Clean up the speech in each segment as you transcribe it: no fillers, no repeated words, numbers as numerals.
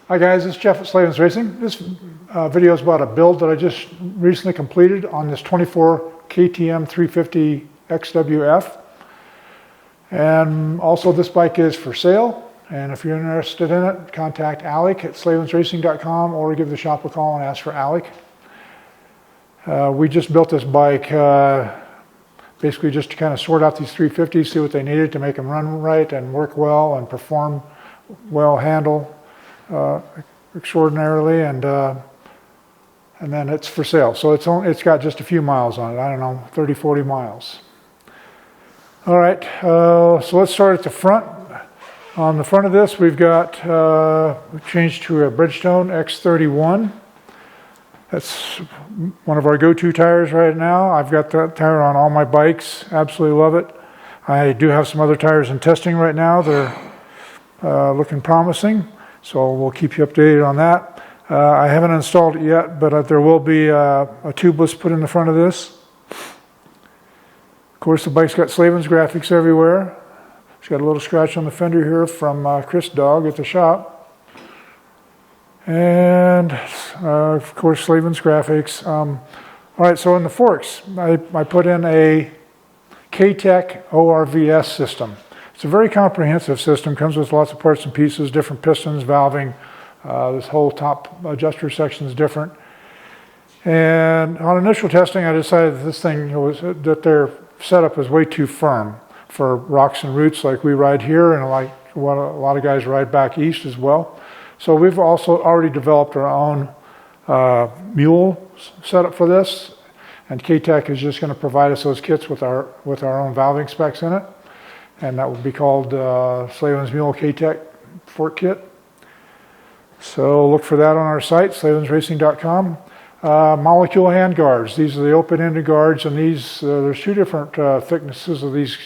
Hi guys, this is Jeff at Slavens Racing. This video is about a build that I just recently completed on this 24 KTM 350 XWF. And also this bike is for sale. And if you're interested in it, contact Alec at slavensracing.com or give the shop a call and ask for Alec. We just built this bike basically just to kind of sort out these 350s, see what they needed to make them run right and work well and perform well, handle extraordinarily, and then it's for sale. So it's got just a few miles on it. I don't know, 30, 40 miles. All right, so let's start at the front. On the front of this, we've got we changed to a Bridgestone X31. That's one of our go-to tires right now. I've got that tire on all my bikes. Absolutely love it. I do have some other tires in testing right now. They're looking promising. So we'll keep you updated on that. I haven't installed it yet, but there will be a tubeless put in the front of this. Of course, the bike's got Slavens graphics everywhere. It's got a little scratch on the fender here from Chris Dog at the shop. And of course, Slavens graphics. All right, so in the forks, I put in a KTM ORVS system. It's a very comprehensive system, comes with lots of parts and pieces, different pistons, valving. This whole top adjuster section is different. And on initial testing, I decided that this thing that their setup was way too firm for rocks and roots like we ride here, and like what a lot of guys ride back east as well. So we've also already developed our own mule setup for this, and KTM is just going to provide us those kits with our own valving specs in it. And that would be called Slavens Mule KTM fork kit. So look for that on our site, slavensracing.com. Molecule hand guards. These are the open-ended guards, and these there's two different thicknesses of these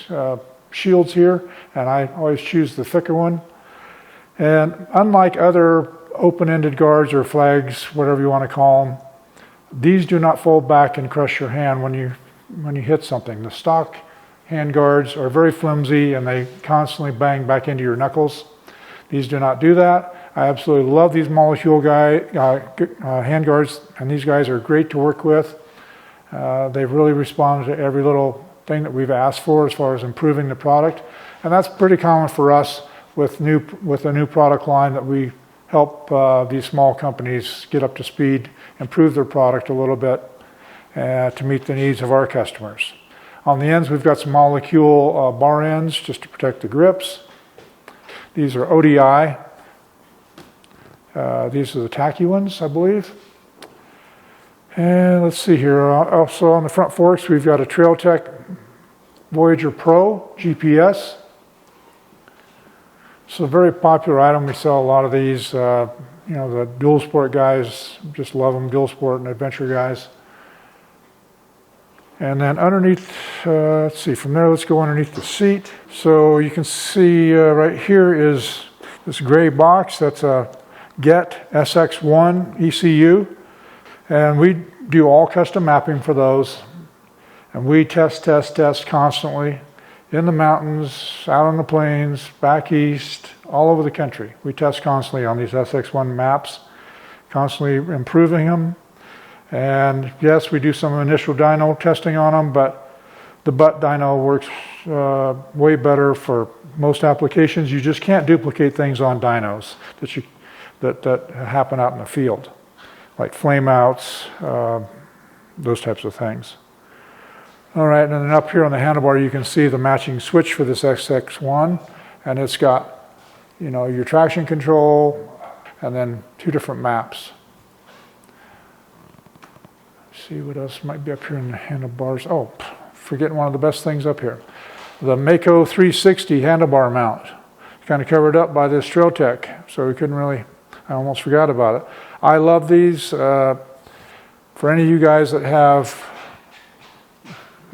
shields here, and I always choose the thicker one. And unlike other open-ended guards or flags, whatever you want to call them, these do not fold back and crush your hand when you hit something. The stock hand guards are very flimsy and they constantly bang back into your knuckles. These do not do that. I absolutely love these molecule hand guards, and these guys are great to work with. They've really responded to every little thing that we've asked for as far as improving the product, and that's pretty common for us with a new product line that we help these small companies get up to speed, improve their product a little bit to meet the needs of our customers. On the ends, we've got some molecule bar ends just to protect the grips. These are ODI. These are the tacky ones, I believe. And let's see here. Also on the front forks, we've got a Trailtech Voyager Pro GPS. It's a very popular item. We sell a lot of these. You know, the dual sport guys just love them, dual sport and adventure guys. And then underneath, let's see, from there, let's go underneath the seat. So you can see right here is this gray box. That's a Get SX1 ECU. And we do all custom mapping for those. And we test constantly in the mountains, out on the plains, back east, all over the country. We test constantly on these SX1 maps, constantly improving them. And yes, we do some initial dyno testing on them, but the butt dyno works way better for most applications. You just can't duplicate things on dynos that happen out in the field, like flame outs, those types of things. All right, and then up here on the handlebar, you can see the matching switch for this SX1, and it's got, you know, your traction control, and then two different maps. See what else might be up here in the handlebars. Oh, forgetting one of the best things up here. The Mako 360 handlebar mount. It's kind of covered up by this Trailtech, so we couldn't really, I almost forgot about it. I love these. For any of you guys that have,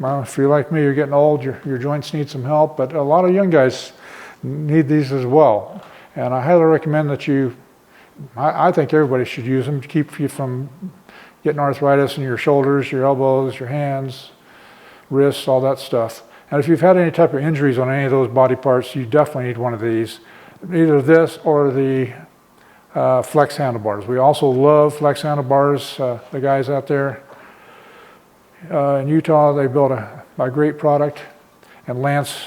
well, if you're like me, you're getting old, your joints need some help, but a lot of young guys need these as well. And I highly recommend that I think everybody should use them to keep you from getting arthritis in your shoulders, your elbows, your hands, wrists, all that stuff. And if you've had any type of injuries on any of those body parts, you definitely need one of these. Either this or the flex handlebars. We also love flex handlebars. The guys out there in Utah, they built a great product, and Lance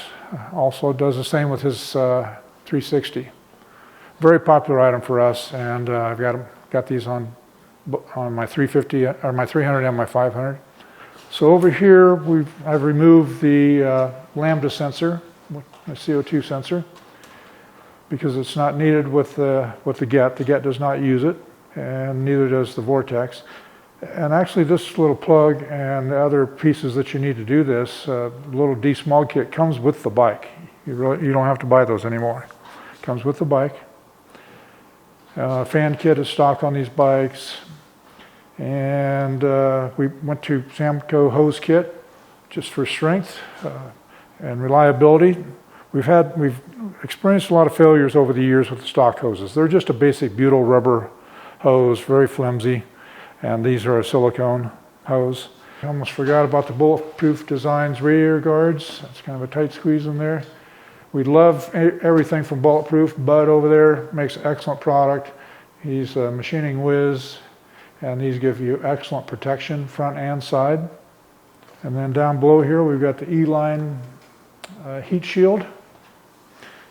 also does the same with his 360. Very popular item for us, and I've got these on my 350 or my 300 and my 500. So over here I've removed the lambda sensor, the CO2 sensor, because it's not needed with the Get. The Get does not use it, and neither does the Vortex. And actually this little plug and the other pieces that you need to do this, little desmog kit comes with the bike. You don't have to buy those anymore. It comes with the bike. Fan kit is stock on these bikes. And we went to Samco hose kit just for strength and reliability. We've experienced a lot of failures over the years with the stock hoses. They're just a basic butyl rubber hose, very flimsy, and these are a silicone hose. I almost forgot about the Bulletproof Designs radiator guards. That's kind of a tight squeeze in there. We love everything from Bulletproof. Bud over there makes an excellent product. He's a machining whiz, and these give you excellent protection front and side. And then down below here we've got the E-Line heat shield.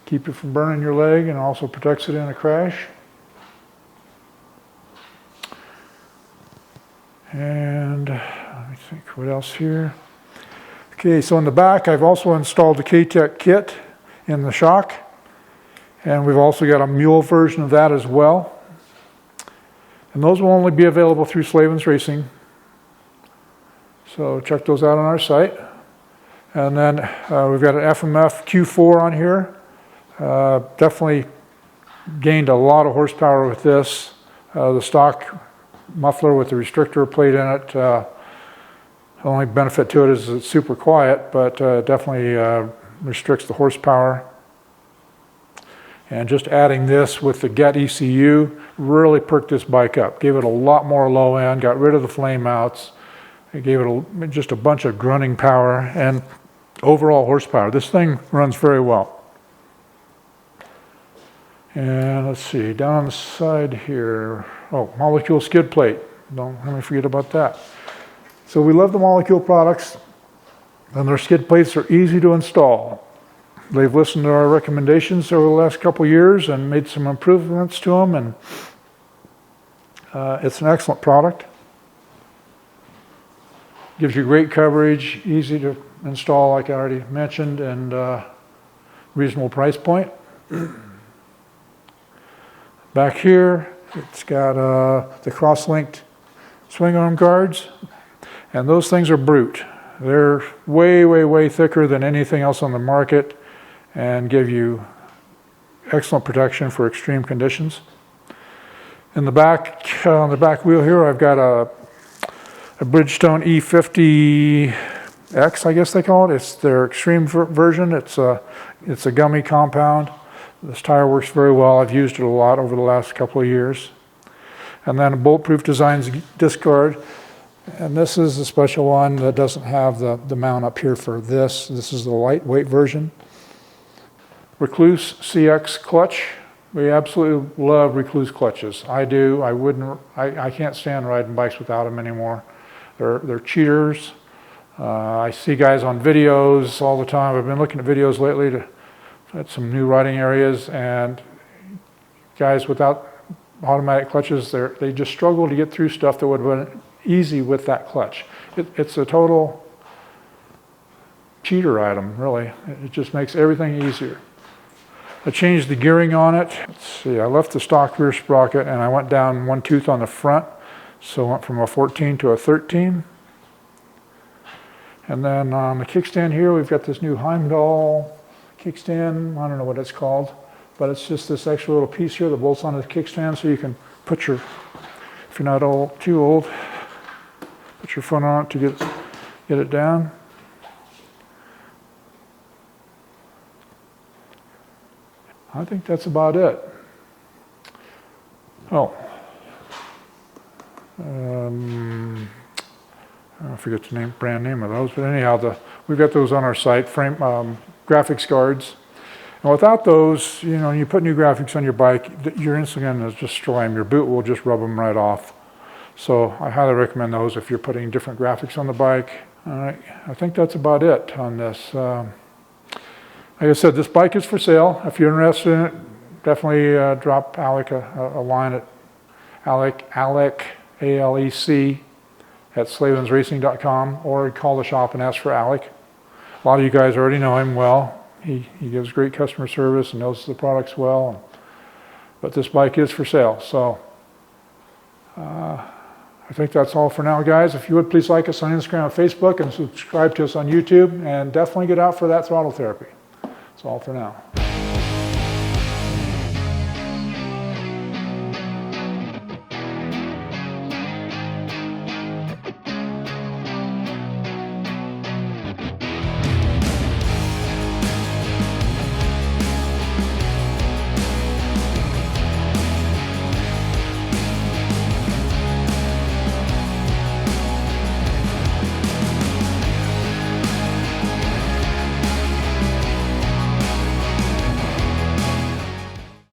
Keep you from burning your leg, and also protects it in a crash. And let me think, what else here? Okay, so in the back I've also installed the KTM kit in the shock, and we've also got a mule version of that as well. And those will only be available through Slavens Racing. So check those out on our site. And then we've got an FMF Q4 on here. Definitely gained a lot of horsepower with this. The stock muffler with the restrictor plate in it. The only benefit to it is it's super quiet, but definitely restricts the horsepower. And just adding this with the Get ECU really perked this bike up. Gave it a lot more low end, got rid of the flame outs. It gave it just a bunch of grunting power and overall horsepower. This thing runs very well. And let's see, down on the side here, oh, Molecule skid plate. Don't let me forget about that. So we love the Molecule products, and their skid plates are easy to install. They've listened to our recommendations over the last couple years and made some improvements to them, and it's an excellent product. Gives you great coverage, easy to install like I already mentioned, and reasonable price point. Back here, it's got the cross-linked swing arm guards, and those things are brute. They're way, way, way thicker than anything else on the market and give you excellent protection for extreme conditions. In the back, on the back wheel here, I've got a Bridgestone E50X, I guess they call it. It's their extreme version. It's a gummy compound. This tire works very well. I've used it a lot over the last couple of years. And then a Bulletproof Designs disc guard. And this is a special one that doesn't have the mount up here for this. This is the lightweight version. Recluse CX clutch. We absolutely love Recluse clutches. I do. I can't stand riding bikes without them anymore. They're cheaters. I see guys on videos all the time. I've been looking at videos lately at some new riding areas, and guys without automatic clutches, they just struggle to get through stuff that would have been easy with that clutch. It's a total cheater item, really. It just makes everything easier. I changed the gearing on it. Let's see, I left the stock rear sprocket and I went down one tooth on the front. So I went from a 14 to a 13. And then on the kickstand here, we've got this new Heimdall kickstand. I don't know what it's called, but it's just this extra little piece here that bolts onto the kickstand, so you can put your, if you're not too old, put your foot on it to get it down. I think that's about it. Oh, I forget the brand name of those, but anyhow, we've got those on our site, graphics guards. And without those, you know, you put new graphics on your bike, you're instantly going to destroy them. Your boot will just rub them right off. So I highly recommend those if you're putting different graphics on the bike. All right, I think that's about it on this. Like I said, this bike is for sale. If you're interested in it, definitely drop Alec a line at Alec, A-L-E-C, at slavensracing.com, or call the shop and ask for Alec. A lot of you guys already know him well. He gives great customer service and knows the products well. But this bike is for sale. So I think that's all for now, guys. If you would, please like us on Instagram and Facebook, and subscribe to us on YouTube, and definitely get out for that throttle therapy. That's all for now.